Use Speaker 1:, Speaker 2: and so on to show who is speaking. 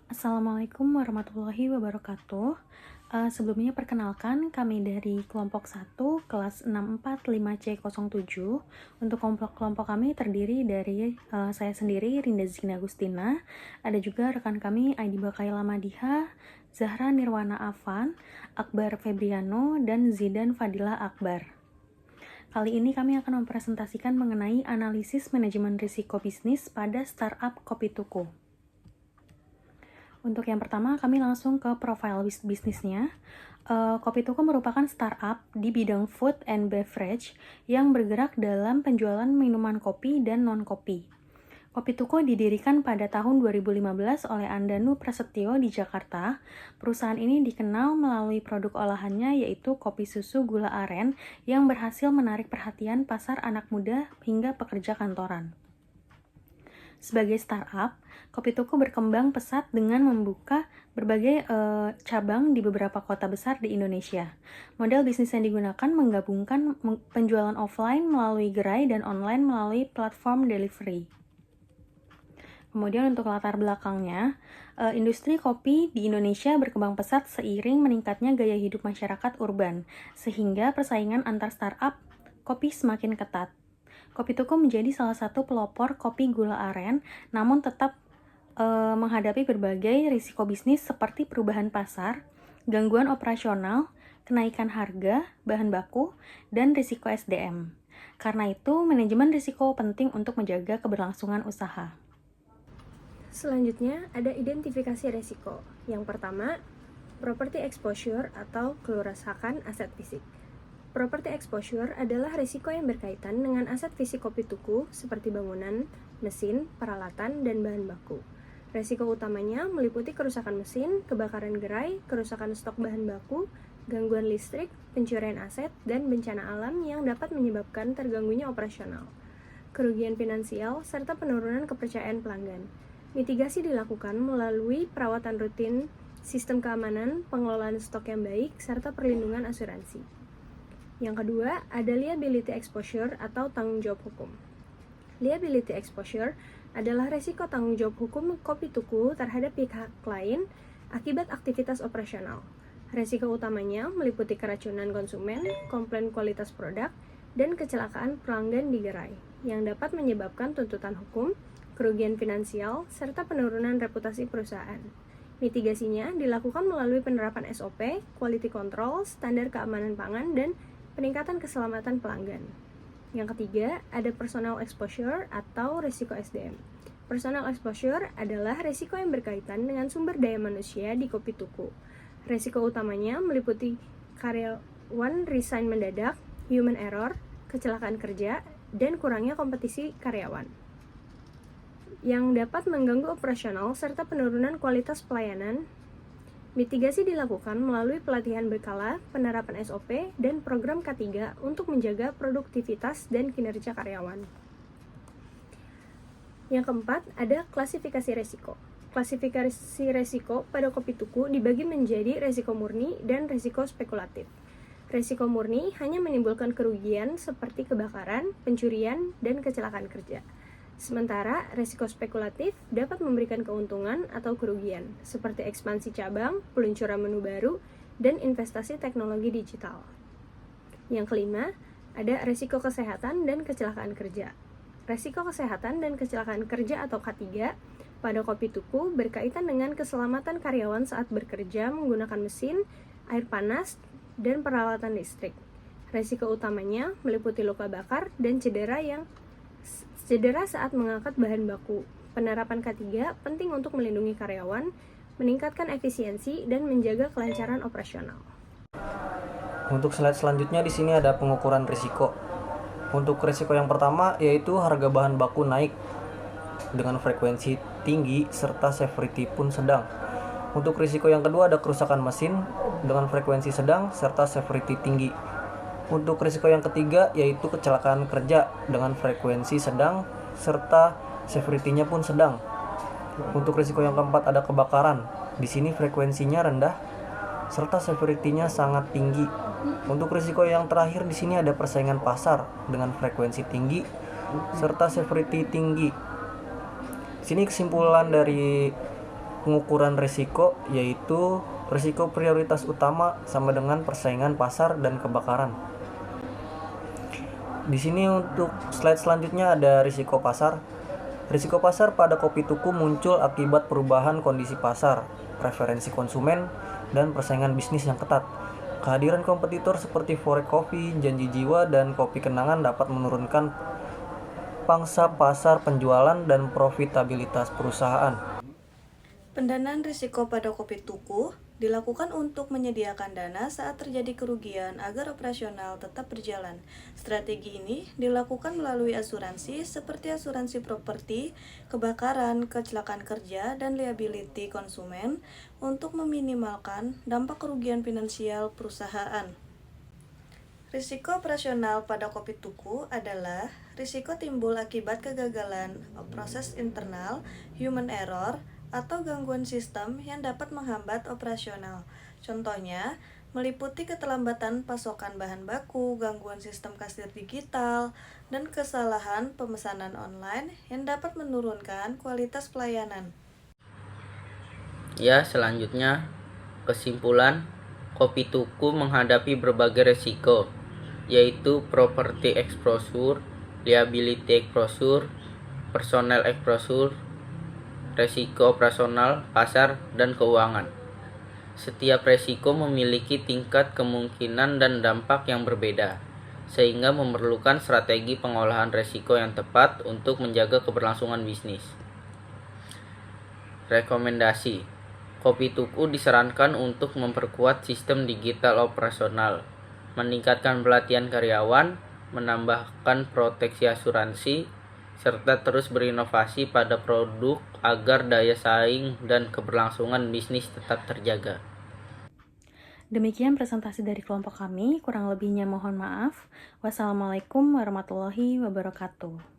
Speaker 1: Assalamualaikum warahmatullahi wabarakatuh. Sebelumnya perkenalkan kami dari kelompok 1 kelas 645C07. Untuk kelompok kami terdiri dari saya sendiri Rinda Zina Agustina, ada juga rekan kami Aidi Bakaila Madiha, Zahra Nirwana Afan, Akbar Febriano, dan Zidan Fadila Akbar. Kali ini kami akan mempresentasikan mengenai analisis manajemen risiko bisnis pada startup Kopi Tuku. Untuk yang pertama, kami langsung ke profil bisnisnya. Kopi Tuku merupakan startup di bidang food and beverage yang bergerak dalam penjualan minuman kopi dan non-kopi. Kopi Tuku didirikan pada tahun 2015 oleh Andanu Prasetyo di Jakarta. Perusahaan ini dikenal melalui produk olahannya yaitu kopi susu gula aren yang berhasil menarik perhatian pasar anak muda hingga pekerja kantoran. Sebagai startup, Kopi Tuku berkembang pesat dengan membuka berbagai cabang di beberapa kota besar di Indonesia. Model bisnis yang digunakan menggabungkan penjualan offline melalui gerai dan online melalui platform delivery. Kemudian untuk latar belakangnya, industri kopi di Indonesia berkembang pesat seiring meningkatnya gaya hidup masyarakat urban, sehingga persaingan antar startup kopi semakin ketat. Kopi Tuku menjadi salah satu pelopor kopi gula aren, namun tetap menghadapi berbagai risiko bisnis seperti perubahan pasar, gangguan operasional, kenaikan harga, bahan baku, dan risiko SDM. Karena itu, manajemen risiko penting untuk menjaga keberlangsungan usaha.
Speaker 2: Selanjutnya, ada identifikasi risiko. Yang pertama, property exposure atau kerusakan aset fisik. Property exposure adalah risiko yang berkaitan dengan aset fisik Kopi Tuku seperti bangunan, mesin, peralatan, dan bahan baku. Risiko utamanya meliputi kerusakan mesin, kebakaran gerai, kerusakan stok bahan baku, gangguan listrik, pencurian aset, dan bencana alam yang dapat menyebabkan terganggunya operasional. Kerugian finansial serta penurunan kepercayaan pelanggan. Mitigasi dilakukan melalui perawatan rutin, sistem keamanan, pengelolaan stok yang baik, serta perlindungan asuransi. Yang kedua, ada liability exposure atau tanggung jawab hukum. Liability exposure adalah resiko tanggung jawab hukum Kopi Tuku terhadap pihak lain akibat aktivitas operasional. Resiko utamanya meliputi keracunan konsumen, komplain kualitas produk, dan kecelakaan pelanggan di gerai, yang dapat menyebabkan tuntutan hukum, kerugian finansial, serta penurunan reputasi perusahaan. Mitigasinya dilakukan melalui penerapan SOP, quality control, standar keamanan pangan, dan peningkatan keselamatan pelanggan. Yang ketiga, ada personal exposure atau risiko SDM. Personal exposure adalah risiko yang berkaitan dengan sumber daya manusia di Kopi Tuku. Risiko utamanya meliputi karyawan resign mendadak, human error, kecelakaan kerja, dan kurangnya kompetisi karyawan yang dapat mengganggu operasional serta penurunan kualitas pelayanan. Mitigasi dilakukan melalui pelatihan berkala, penerapan SOP, dan program K3 untuk menjaga produktivitas dan kinerja karyawan. Yang keempat, ada klasifikasi resiko. Klasifikasi resiko pada Kopi Tuku dibagi menjadi resiko murni dan resiko spekulatif. Resiko murni hanya menimbulkan kerugian seperti kebakaran, pencurian, dan kecelakaan kerja. Sementara resiko spekulatif dapat memberikan keuntungan atau kerugian, seperti ekspansi cabang, peluncuran menu baru, dan investasi teknologi digital. Yang kelima, ada resiko kesehatan dan kecelakaan kerja. Resiko kesehatan dan kecelakaan kerja atau K3 pada Kopi Tuku berkaitan dengan keselamatan karyawan saat bekerja menggunakan mesin, air panas, dan peralatan listrik. Resiko utamanya meliputi luka bakar dan cedera saat mengangkat bahan baku. Penerapan K3 penting untuk melindungi karyawan, meningkatkan efisiensi, dan menjaga kelancaran operasional.
Speaker 3: Untuk slide selanjutnya di sini ada pengukuran risiko. Untuk risiko yang pertama yaitu harga bahan baku naik dengan frekuensi tinggi serta severity pun sedang. Untuk risiko yang kedua ada kerusakan mesin dengan frekuensi sedang serta severity tinggi. Untuk risiko yang ketiga yaitu kecelakaan kerja dengan frekuensi sedang serta severity-nya pun sedang. Untuk risiko yang keempat ada kebakaran. Di sini frekuensinya rendah serta severity-nya sangat tinggi. Untuk risiko yang terakhir di sini ada persaingan pasar dengan frekuensi tinggi serta severity tinggi. Di sini kesimpulan dari pengukuran risiko yaitu risiko prioritas utama sama dengan persaingan pasar dan kebakaran. Di sini untuk slide selanjutnya ada risiko pasar. Risiko pasar pada kopi tuku muncul akibat perubahan kondisi pasar, preferensi konsumen, dan persaingan bisnis yang ketat. Kehadiran kompetitor seperti Forex Coffee, Janji Jiwa, dan Kopi Kenangan dapat menurunkan pangsa pasar penjualan dan profitabilitas perusahaan.
Speaker 4: Pendanaan risiko pada kopi tuku dilakukan untuk menyediakan dana saat terjadi kerugian agar operasional tetap berjalan. Strategi ini dilakukan melalui asuransi seperti asuransi properti, kebakaran, kecelakaan kerja, dan liability konsumen untuk meminimalkan dampak kerugian finansial perusahaan. Risiko operasional pada kopi tuku adalah risiko timbul akibat kegagalan proses internal, human error, atau gangguan sistem yang dapat menghambat operasional. Contohnya, meliputi keterlambatan pasokan bahan baku, gangguan sistem kasir digital, dan kesalahan pemesanan online yang dapat menurunkan kualitas pelayanan.
Speaker 5: Ya, selanjutnya, kesimpulan, kopi tuku menghadapi berbagai resiko, yaitu property exposure, liability exposure, personal exposure, resiko operasional, pasar, dan keuangan. Setiap resiko memiliki tingkat kemungkinan dan dampak yang berbeda, sehingga memerlukan strategi pengolahan resiko yang tepat untuk menjaga keberlangsungan bisnis. Rekomendasi: kopi tuku disarankan untuk memperkuat sistem digital operasional, meningkatkan pelatihan karyawan, menambahkan proteksi asuransi, serta terus berinovasi pada produk agar daya saing dan keberlangsungan bisnis tetap terjaga.
Speaker 1: Demikian presentasi dari kelompok kami, kurang lebihnya mohon maaf. Wassalamualaikum warahmatullahi wabarakatuh.